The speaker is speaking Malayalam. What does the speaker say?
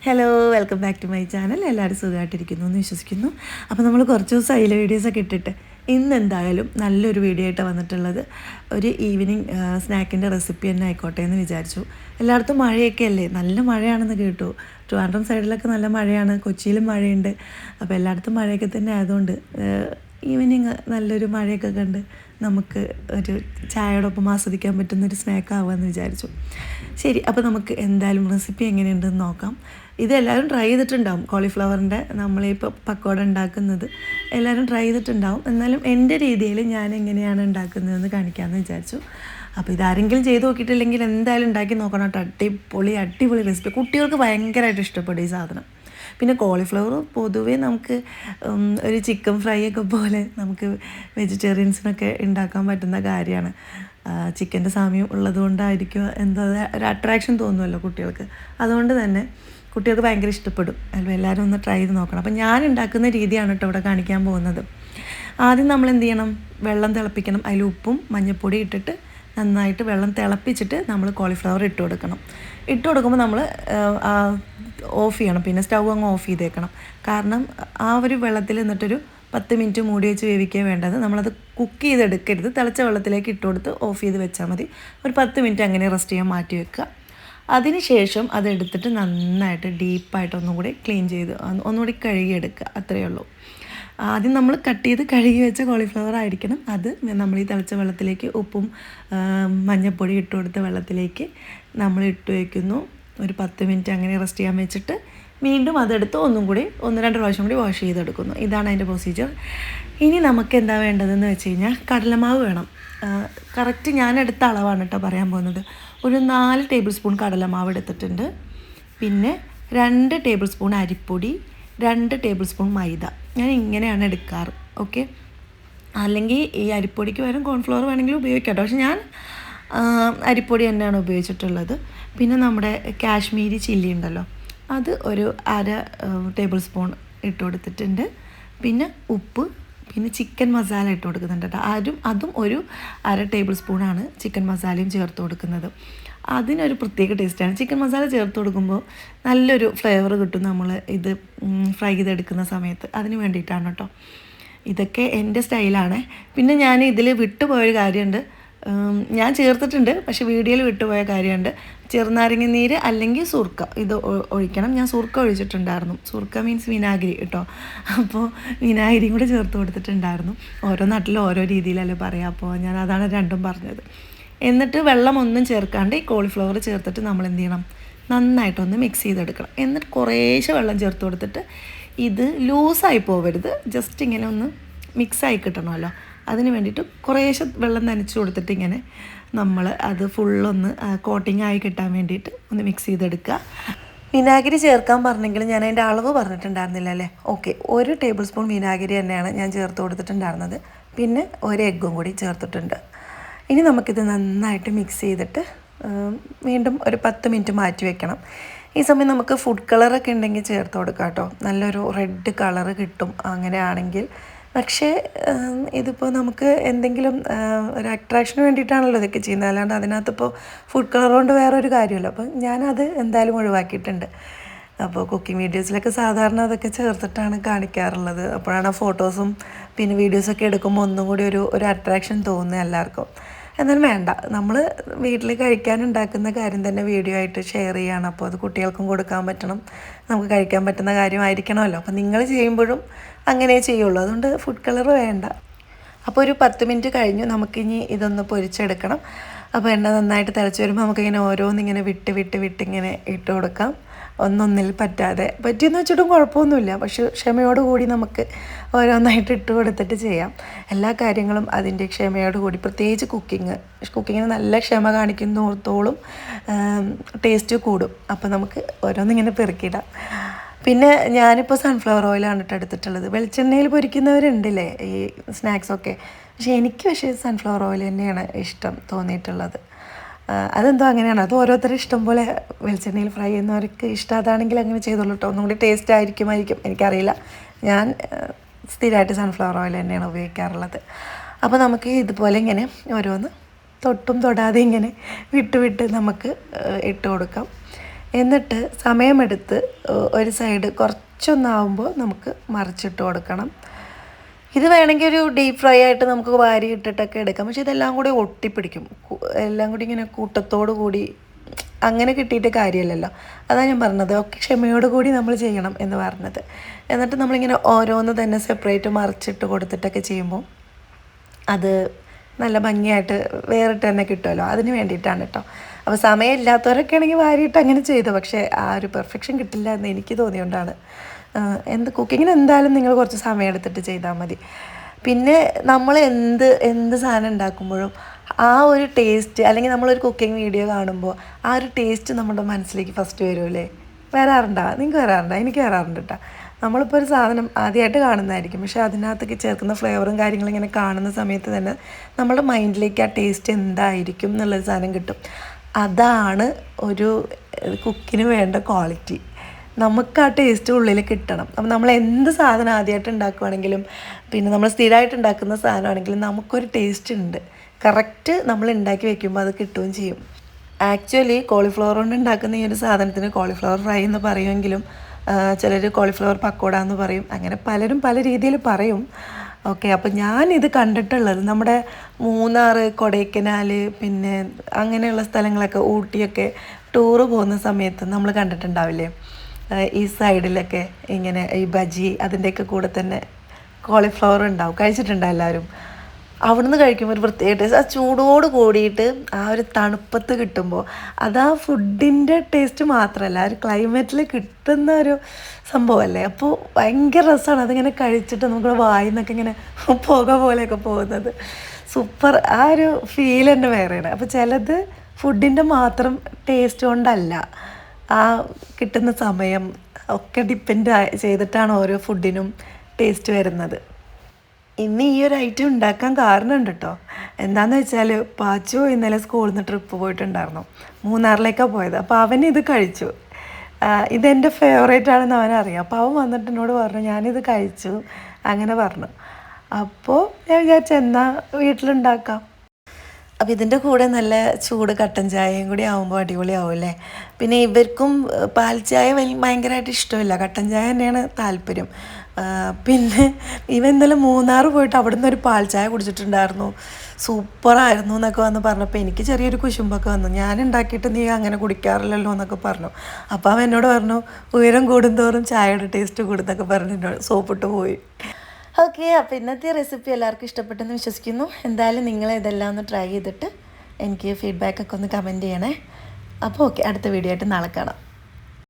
Hello, welcome back to my channel. എല്ലാവരും സുഖമായിട്ടിരിക്കുന്നു എന്ന് വിശ്വസിക്കുന്നു. അപ്പോൾ നമ്മൾ കുറച്ച് ദിവസം അതിലെ വീഡിയോസൊക്കെ ഇട്ടിട്ട് ഇന്ന് എന്തായാലും നല്ലൊരു വീഡിയോ ആയിട്ട് വന്നിട്ടുള്ളത്. ഒരു ഈവനിങ് സ്നാക്കിൻ്റെ റെസിപ്പി തന്നെ ആയിക്കോട്ടെ എന്ന് വിചാരിച്ചു. എല്ലായിടത്തും മഴയൊക്കെ അല്ലേ, നല്ല മഴയാണെന്ന് കേട്ടു. ട്രിവാൻഡ്രം സൈഡിലൊക്കെ നല്ല മഴയാണ്, കൊച്ചിയിലും മഴയുണ്ട്. അപ്പോൾ എല്ലായിടത്തും മഴയൊക്കെ തന്നെ ആയതുകൊണ്ട് ഈവനിങ് നല്ലൊരു മഴയൊക്കെ കണ്ട് നമുക്ക് ഒരു ചായയോടൊപ്പം ആസ്വദിക്കാൻ പറ്റുന്നൊരു സ്നാക്ക് ആവുമെന്ന് വിചാരിച്ചു. ശരി, അപ്പോൾ നമുക്ക് എന്തായാലും റെസിപ്പി എങ്ങനെയുണ്ടെന്ന് നോക്കാം. ഇതെല്ലാവരും ട്രൈ ചെയ്തിട്ടുണ്ടാവും. കോളിഫ്ലവറിൻ്റെ നമ്മളിപ്പോൾ പക്കോട ഉണ്ടാക്കുന്നത് എല്ലാവരും ട്രൈ ചെയ്തിട്ടുണ്ടാവും. എന്നാലും എൻ്റെ രീതിയിൽ ഞാൻ എങ്ങനെയാണ് ഉണ്ടാക്കുന്നതെന്ന് കാണിക്കാമെന്ന് വിചാരിച്ചു. അപ്പോൾ ഇതാരെങ്കിലും ചെയ്ത് നോക്കിയിട്ടില്ലെങ്കിൽ എന്തായാലും ഉണ്ടാക്കി നോക്കണം കേട്ടോ. അടിപൊളി റെസിപ്പി. കുട്ടികൾക്ക് ഭയങ്കരമായിട്ട് ഇഷ്ടപ്പെടും ഈ സാധനം. പിന്നെ കോളിഫ്ലവർ പൊതുവേ നമുക്ക് ഒരു ചിക്കൻ ഫ്രൈ ഒക്കെ പോലെ നമുക്ക് വെജിറ്റേറിയൻസിനൊക്കെ ഉണ്ടാക്കാൻ പറ്റുന്ന കാര്യമാണ്. ചിക്കൻ്റെ സാമ്യം ഉള്ളതുകൊണ്ടായിരിക്കും എന്താ ഒരു അട്രാക്ഷൻ തോന്നുമല്ലോ കുട്ടികൾക്ക്. അതുകൊണ്ട് തന്നെ കുട്ടികൾക്ക് ഭയങ്കര ഇഷ്ടപ്പെടും. അല്ലെങ്കിൽ എല്ലാവരും ഒന്ന് ട്രൈ ചെയ്ത് നോക്കണം. അപ്പം ഞാൻ ഉണ്ടാക്കുന്ന രീതിയാണ് കേട്ടോ ഇവിടെ കാണിക്കാൻ പോകുന്നത്. ആദ്യം നമ്മൾ എന്ത് ചെയ്യണം, വെള്ളം തിളപ്പിക്കണം. അതിൽ ഉപ്പും മഞ്ഞൾപ്പൊടി ഇട്ടിട്ട് നന്നായിട്ട് വെള്ളം തിളപ്പിച്ചിട്ട് നമ്മൾ കോളിഫ്ലവർ ഇട്ട് കൊടുക്കണം. ഇട്ട് കൊടുക്കുമ്പോൾ നമ്മൾ ഓഫ് ചെയ്യണം. പിന്നെ സ്റ്റൗ അങ്ങ് ഓഫ് ചെയ്തേക്കണം. കാരണം ആ ഒരു വെള്ളത്തിൽ നിന്നിട്ടൊരു 10 മിനിറ്റ് മൂടി വെച്ച് വേവിക്കാൻ വേണ്ടത്. നമ്മളത് കുക്ക് ചെയ്തെടുക്കരുത്. തിളച്ച വെള്ളത്തിലേക്ക് ഇട്ട് കൊടുത്ത് ഓഫ് ചെയ്ത് വെച്ചാൽ മതി. ഒരു 10 മിനിറ്റ് അങ്ങനെ റെസ്റ്റ് ചെയ്യാൻ മാറ്റി വെക്കുക. അതിനുശേഷം അതെടുത്തിട്ട് നന്നായിട്ട് ഡീപ്പായിട്ട് ഒന്നുകൂടി ക്ലീൻ ചെയ്ത് ഒന്നുകൂടി കഴുകിയെടുക്കുക. അത്രയേ ഉള്ളൂ. ആദ്യം നമ്മൾ കട്ട് ചെയ്ത് കഴുകി വെച്ച കോളിഫ്ലവർ ആയിരിക്കണം അത്. നമ്മൾ ഈ തിളച്ച വെള്ളത്തിലേക്ക് ഉപ്പും മഞ്ഞൾപ്പൊടി ഇട്ട് കൊടുത്ത വെള്ളത്തിലേക്ക് നമ്മൾ ഇട്ട് വയ്ക്കുന്നു. ഒരു 10 മിനിറ്റ് അങ്ങനെ റെസ്റ്റ് ചെയ്യാൻ വെച്ചിട്ട് വീണ്ടും അതെടുത്ത് ഒന്നും കൂടി 1-2 പ്രാവശ്യം കൂടി വാഷ് ചെയ്തെടുക്കുന്നു. ഇതാണ് അതിൻ്റെ പ്രൊസീജിയർ. ഇനി നമുക്ക് എന്താ വേണ്ടതെന്ന് വെച്ച് കഴിഞ്ഞാൽ കടലമാവ് വേണം. കറക്റ്റ് ഞാൻ എടുത്ത അളവാണ് കേട്ടോ പറയാൻ പോകുന്നത്. ഒരു 4 ടേബിൾ സ്പൂൺ കടലമാവ് എടുത്തിട്ടുണ്ട്. പിന്നെ 2 ടേബിൾ സ്പൂൺ അരിപ്പൊടി, 2 ടേബിൾ സ്പൂൺ മൈദ. ഞാൻ ഇങ്ങനെയാണ് എടുക്കാറ്. ഓക്കെ, അല്ലെങ്കിൽ ഈ അരിപ്പൊടിക്ക് പകരം കോൺഫ്ലവർ വേണമെങ്കിൽ ഉപയോഗിക്കാം കേട്ടോ. പക്ഷെ ഞാൻ അരിപ്പൊടി തന്നെയാണ് ഉപയോഗിച്ചിട്ടുള്ളത്. പിന്നെ നമ്മുടെ കാശ്മീരി ചില്ലി ഉണ്ടല്ലോ, അത് ഒരു 1/2 ടേബിൾ സ്പൂൺ ഇട്ട് കൊടുത്തിട്ടുണ്ട്. പിന്നെ ഉപ്പ്, പിന്നെ ചിക്കൻ മസാല ഇട്ട് കൊടുക്കുന്നുണ്ട് കേട്ടോ. അതും ഒരു 1/2 ടേബിൾ സ്പൂണാണ് ചിക്കൻ മസാലയും ചേർത്ത് കൊടുക്കുന്നത്. അതിനൊരു പ്രത്യേക ടേസ്റ്റാണ്. ചിക്കൻ മസാല ചേർത്ത് കൊടുക്കുമ്പോൾ നല്ലൊരു ഫ്ലേവർ കിട്ടും നമ്മൾ ഇത് ഫ്രൈ ചെയ്തെടുക്കുന്ന സമയത്ത്. അതിന് വേണ്ടിയിട്ടാണ് കേട്ടോ. ഇതൊക്കെ എൻ്റെ സ്റ്റൈലാണ്. പിന്നെ ഞാൻ ഇതിൽ വിട്ടുപോയൊരു കാര്യമുണ്ട്, ഞാൻ ചേർത്തിട്ടുണ്ട് പക്ഷേ വീഡിയോയിൽ വിട്ടുപോയ കാര്യമുണ്ട്. ചെറുനാരങ്ങ നീര് അല്ലെങ്കിൽ സുർക്ക ഇത് ഒഴിക്കണം. ഞാൻ സുർക്ക ഒഴിച്ചിട്ടുണ്ടായിരുന്നു. സുർക്ക മീൻസ് വിനാഗിരി കേട്ടോ. അപ്പോൾ വിനാഗിരിയും കൂടെ ചേർത്ത് കൊടുത്തിട്ടുണ്ടായിരുന്നു. ഓരോ നാട്ടിലും ഓരോ രീതിയിലല്ലേ പറയാം. അപ്പോൾ ഞാൻ അതാണ് രണ്ടും പറഞ്ഞത്. എന്നിട്ട് വെള്ളം ഒന്നും ചേർക്കാണ്ട് ഈ കോളിഫ്ലവർ ചേർത്തിട്ട് നമ്മൾ എന്ത് ചെയ്യണം, നന്നായിട്ടൊന്ന് മിക്സ് ചെയ്തെടുക്കണം. എന്നിട്ട് കുറേശ്ശെ വെള്ളം ചേർത്ത് കൊടുത്തിട്ട് ഇത് ലൂസായി പോകരുത്, ജസ്റ്റ് ഇങ്ങനെ ഒന്ന് മിക്സായി കിട്ടണമല്ലോ. അതിന് വേണ്ടിയിട്ട് കുറേശ്ശെ വെള്ളം നനച്ച് കൊടുത്തിട്ട് ഇങ്ങനെ നമ്മൾ അത് ഫുള്ളൊന്ന് കോട്ടിങ് ആയി കിട്ടാൻ വേണ്ടിയിട്ട് ഒന്ന് മിക്സ് ചെയ്തെടുക്കുക. വിനാഗിരി ചേർക്കാൻ പറഞ്ഞെങ്കിൽ ഞാൻ അതിൻ്റെ അളവ് പറഞ്ഞിട്ടുണ്ടായിരുന്നില്ല അല്ലേ. ഓക്കെ, 1 ടേബിൾ സ്പൂൺ വിനാഗിരി തന്നെയാണ് ഞാൻ ചേർത്ത് കൊടുത്തിട്ടുണ്ടായിരുന്നത്. പിന്നെ 1 എഗ്ഗും കൂടി ചേർത്തിട്ടുണ്ട്. ഇനി നമുക്കിത് നന്നായിട്ട് മിക്സ് ചെയ്തിട്ട് വീണ്ടും ഒരു 10 മിനിറ്റ് മാറ്റി വെക്കണം. ഈ സമയം നമുക്ക് ഫുഡ് കളറൊക്കെ ഉണ്ടെങ്കിൽ ചേർത്ത് കൊടുക്കാം കേട്ടോ. നല്ലൊരു റെഡ് കളറ് കിട്ടും അങ്ങനെയാണെങ്കിൽ. പക്ഷേ ഇതിപ്പോൾ നമുക്ക് എന്തെങ്കിലും ഒരു അട്രാക്ഷന് വേണ്ടിയിട്ടാണല്ലോ ഇതൊക്കെ ചെയ്യുന്നത്. അല്ലാണ്ട് അതിനകത്തിപ്പോൾ ഫുഡ് കളർ കൊണ്ട് വേറൊരു കാര്യമല്ല. അപ്പോൾ ഞാനത് എന്തായാലും ഒഴിവാക്കിയിട്ടുണ്ട്. അപ്പോൾ കുക്കിംഗ് വീഡിയോസിലൊക്കെ സാധാരണ അതൊക്കെ ചേർത്തിട്ടാണ് കാണിക്കാറുള്ളത്. അപ്പോഴാണ് ആ ഫോട്ടോസും പിന്നെ വീഡിയോസൊക്കെ എടുക്കുമ്പോൾ ഒന്നും കൂടി ഒരു അട്രാക്ഷൻ തോന്നുന്നത് എല്ലാവർക്കും. എന്നാലും വേണ്ട, നമ്മൾ വീട്ടിൽ കഴിക്കാനുണ്ടാക്കുന്ന കാര്യം തന്നെ വീഡിയോ ആയിട്ട് ഷെയർ ചെയ്യുകയാണ്. അപ്പോൾ അത് കുട്ടികൾക്കും കൊടുക്കാൻ പറ്റണം, നമുക്ക് കഴിക്കാൻ പറ്റുന്ന കാര്യമായിരിക്കണമല്ലോ. അപ്പോൾ നിങ്ങൾ ചെയ്യുമ്പോഴും അങ്ങനെ ചെയ്യുള്ളൂ. അതുകൊണ്ട് ഫുഡ് കളർ വേണ്ട. അപ്പോൾ ഒരു 10 മിനിറ്റ് കഴിഞ്ഞു. നമുക്കിനി ഇതൊന്ന് പൊരിച്ചെടുക്കണം. അപ്പോൾ എണ്ണ നന്നായിട്ട് തിളച്ച് വരുമ്പോൾ നമുക്കിങ്ങനെ ഓരോന്നിങ്ങനെ വിട്ട് ഇങ്ങനെ ഇട്ട് കൊടുക്കാം. ഒന്നൊന്നിൽ പറ്റിയെന്ന് വെച്ചിട്ടും കുഴപ്പമൊന്നുമില്ല. പക്ഷെ ക്ഷമയോടുകൂടി നമുക്ക് ഓരോന്നായിട്ട് ഇട്ട് കൊടുത്തിട്ട് ചെയ്യാം. എല്ലാ കാര്യങ്ങളും അതിൻ്റെ ക്ഷമയോടുകൂടി, പ്രത്യേകിച്ച് കുക്കിങ്ങിന് നല്ല ക്ഷമ കാണിക്കുന്നിടത്തോളം ടേസ്റ്റ് കൂടും. അപ്പോൾ നമുക്ക് ഓരോന്നിങ്ങനെ പെറുക്കിയിടാം. പിന്നെ ഞാനിപ്പോൾ സൺഫ്ലവർ ഓയിലാണ് എടുത്തിട്ടുള്ളത്. വെളിച്ചെണ്ണയിൽ പൊരിക്കുന്നവരുണ്ടല്ലേ ഈ സ്നാക്സൊക്കെ. പക്ഷേ സൺഫ്ലവർ ഓയിൽ തന്നെയാണ് ഇഷ്ടം തോന്നിയിട്ടുള്ളത്. അതെന്തോ അങ്ങനെയാണ്. അത് ഓരോരുത്തരും ഇഷ്ടം പോലെ. വെളിച്ചെണ്ണയിൽ ഫ്രൈ ചെയ്യുന്നവർക്ക് ഇഷ്ടം അതാണെങ്കിൽ അങ്ങനെ ചെയ്തോളൂ കേട്ടോ. ഒന്നും കൂടി ടേസ്റ്റ് ആയിരിക്കും എനിക്കറിയില്ല. ഞാൻ സ്ഥിരമായിട്ട് സൺഫ്ലവർ ഓയിൽ തന്നെയാണ് ഉപയോഗിക്കാറുള്ളത്. അപ്പോൾ നമുക്ക് ഇതുപോലെ ഇങ്ങനെ ഓരോന്ന് തൊട്ടും തൊടാതെ ഇങ്ങനെ വിട്ട് നമുക്ക് ഇട്ട് കൊടുക്കാം. എന്നിട്ട് സമയമെടുത്ത് ഒരു സൈഡ് കുറച്ചൊന്നാവുമ്പോൾ നമുക്ക് മറിച്ചിട്ട് കൊടുക്കണം. ഇത് വേണമെങ്കിൽ ഒരു ഡീപ്പ് ഫ്രൈ ആയിട്ട് നമുക്ക് വാരി ഇട്ടിട്ടൊക്കെ എടുക്കാം. പക്ഷേ ഇതെല്ലാം കൂടി ഒട്ടിപ്പിടിക്കും. എല്ലാം കൂടി ഇങ്ങനെ കൂട്ടത്തോടു കൂടി അങ്ങനെ കിട്ടിയിട്ട് കാര്യമില്ലല്ലോ. അതാണ് ഞാൻ പറഞ്ഞത്, ഒക്കെ ക്ഷമയോട് കൂടി നമ്മൾ ചെയ്യണം എന്ന് പറഞ്ഞത്. എന്നിട്ട് നമ്മളിങ്ങനെ ഓരോന്ന് തന്നെ സെപ്പറേറ്റ് മറിച്ചിട്ട് കൊടുത്തിട്ടൊക്കെ ചെയ്യുമ്പോൾ അത് നല്ല ഭംഗിയായിട്ട് വേറിട്ട് തന്നെ കിട്ടുമല്ലോ. അതിന് വേണ്ടിയിട്ടാണ് കേട്ടോ. അപ്പോൾ സമയമില്ലാത്തവരൊക്കെ ആണെങ്കിൽ വാരിയിട്ട് അങ്ങനെ ചെയ്തു. പക്ഷേ ആ ഒരു പെർഫെക്ഷൻ കിട്ടില്ല എന്ന് എനിക്ക് തോന്നിയോണ്ടാണ്. കുക്കിങ്ങിന് എന്തായാലും നിങ്ങൾ കുറച്ച് സമയം എടുത്തിട്ട് ചെയ്താൽ മതി. പിന്നെ നമ്മൾ എന്ത് സാധനം ഉണ്ടാക്കുമ്പോഴും ആ ഒരു ടേസ്റ്റ്, അല്ലെങ്കിൽ നമ്മളൊരു കുക്കിംഗ് വീഡിയോ കാണുമ്പോൾ ആ ഒരു ടേസ്റ്റ് നമ്മുടെ മനസ്സിലേക്ക് ഫസ്റ്റ് വരുമല്ലേ? വരാറുണ്ടോ? നിങ്ങൾക്ക് വരാറുണ്ടോ? എനിക്ക് വരാറുണ്ട് കേട്ടോ. നമ്മളിപ്പോൾ ഒരു സാധനം ആദ്യമായിട്ട് കാണുന്നതായിരിക്കും, പക്ഷേ അതിനകത്തേക്ക് ചേർക്കുന്ന ഫ്ലേവറും കാര്യങ്ങളും ഇങ്ങനെ കാണുന്ന സമയത്ത് തന്നെ നമ്മുടെ മൈൻഡിലേക്ക് ആ ടേസ്റ്റ് എന്തായിരിക്കും എന്നുള്ളൊരു സാധനം കിട്ടും. അതാണ് ഒരു കുക്കിന് വേണ്ട ക്വാളിറ്റി. നമുക്ക് ആ ടേസ്റ്റ് ഉള്ളിൽ കിട്ടണം. അപ്പം നമ്മൾ എന്ത് സാധനം ആദ്യമായിട്ട് ഉണ്ടാക്കുവാണെങ്കിലും പിന്നെ നമ്മൾ സ്ഥിരമായിട്ട് ഉണ്ടാക്കുന്ന സാധനമാണെങ്കിലും നമുക്കൊരു ടേസ്റ്റ് ഉണ്ട്. കറക്റ്റ് നമ്മൾ ഉണ്ടാക്കി വെക്കുമ്പോൾ അത് കിട്ടുകയും ചെയ്യും. ആക്ച്വലി കോളിഫ്ലവർ കൊണ്ട് ഉണ്ടാക്കുന്ന ഈ ഒരു സാധനത്തിന് കോളിഫ്ലവർ ഫ്രൈ എന്ന് പറയുമെങ്കിലും ചിലർ കോളിഫ്ലവർ പക്കോട എന്ന് പറയും. അങ്ങനെ പലരും പല രീതിയിൽ പറയും. ഓക്കെ, അപ്പോൾ ഞാനിത് കണ്ടിട്ടുള്ളത് നമ്മുടെ മൂന്നാർ, കൊടൈക്കനാൽ, പിന്നെ അങ്ങനെയുള്ള സ്ഥലങ്ങളൊക്കെ, ഊട്ടിയൊക്കെ ടൂറ് പോകുന്ന സമയത്ത് നമ്മൾ കണ്ടിട്ടുണ്ടാവില്ലേ, ഈ സൈഡിലൊക്കെ ഇങ്ങനെ ഈ ബജി അതിൻ്റെയൊക്കെ കൂടെ തന്നെ കോളിഫ്ലവർ ഉണ്ടാവും. കഴിച്ചിട്ടുണ്ടാവും എല്ലാവരും. അവിടുന്ന് കഴിക്കുമ്പോൾ ഒരു പ്രത്യേക ടേസ്റ്റ്. ആ ചൂടോട് കൂടിയിട്ട് ആ ഒരു തണുപ്പത്ത് കിട്ടുമ്പോൾ അത് ആ ഫുഡിൻ്റെ ടേസ്റ്റ് മാത്രമല്ല, ആ ഒരു ക്ലൈമറ്റിൽ കിട്ടുന്ന ഒരു സംഭവമല്ലേ. അപ്പോൾ ഭയങ്കര രസമാണ് അതിങ്ങനെ കഴിച്ചിട്ട് നമുക്ക് വായിന്നൊക്കെ ഇങ്ങനെ പുക പോലെയൊക്കെ പോകുന്നത്. സൂപ്പർ. ആ ഒരു ഫീൽ തന്നെ വേറെയാണ്. അപ്പോൾ ചിലത് ഫുഡിൻ്റെ മാത്രം ടേസ്റ്റ് കൊണ്ടല്ല, ആ കിട്ടുന്ന സമയം ഒക്കെ ഡിപ്പെൻഡ് ചെയ്തിട്ടാണ് ഓരോ ഫുഡിനും ടേസ്റ്റ് വരുന്നത്. ഇന്ന് ഈ ഒരു ഐറ്റം ഉണ്ടാക്കാൻ കാരണമുണ്ട് കേട്ടോ. എന്താണെന്ന് വെച്ചാൽ പാച്ചു ഇന്നലെ സ്കൂളിൽ നിന്ന് ട്രിപ്പ് പോയിട്ടുണ്ടായിരുന്നു, മൂന്നാറിലേക്കാണ് പോയത്. അപ്പോൾ അവൻ ഇത് കഴിച്ചു. ഇതെൻ്റെ ഫേവറേറ്റ് ആണെന്ന് അവനറിയാം. അപ്പോൾ അവൻ വന്നിട്ട് എന്നോട് പറഞ്ഞു ഞാനിത് കഴിച്ചു അങ്ങനെ പറഞ്ഞു. അപ്പോൾ ഞാൻ വിചാരിച്ചു എന്നാൽ വീട്ടിലുണ്ടാക്കാം. അപ്പോൾ ഇതിൻ്റെ കൂടെ നല്ല ചൂട് കട്ടൻ ചായയും കൂടി ആകുമ്പോൾ അടിപൊളിയാവും. പിന്നെ ഇവർക്കും പാൽ ചായ ഭയങ്കരമായിട്ട് ഇഷ്ടമില്ല, കട്ടൻ ചായ തന്നെയാണ് താല്പര്യം. പിന്നെ ഇവ എന്തായാലും മൂന്നാർ പോയിട്ട് അവിടെ നിന്ന് ഒരു പാൽ ചായ കുടിച്ചിട്ടുണ്ടായിരുന്നു, സൂപ്പറായിരുന്നു എന്നൊക്കെ വന്ന് പറഞ്ഞപ്പോൾ എനിക്ക് ചെറിയൊരു കുശുമ്പൊക്കെ വന്നു. ഞാൻ ഉണ്ടാക്കിയിട്ട് നീ അങ്ങനെ കുടിക്കാറില്ലല്ലോ എന്നൊക്കെ പറഞ്ഞു. അപ്പോൾ അവൻ എന്നോട് പറഞ്ഞു ഉയരം കൂടുന്തോറും ചായയുടെ ടേസ്റ്റ് കൂടുന്നൊക്കെ പറഞ്ഞു എന്നോട് സോപ്പിട്ട് പോയി. ഓക്കെ, അപ്പോൾ ഇന്നത്തെ റെസിപ്പി എല്ലാവർക്കും ഇഷ്ടപ്പെട്ടെന്ന് വിശ്വസിക്കുന്നു. എന്തായാലും നിങ്ങൾ ഇതെല്ലാം ഒന്ന് ട്രൈ ചെയ്തിട്ട് എനിക്ക് ഫീഡ്ബാക്കൊക്കെ ഒന്ന് കമൻറ്റ് ചെയ്യണേ. അപ്പോൾ ഓക്കെ, അടുത്ത വീഡിയോ ആയിട്ട് നാളെ കാണാം.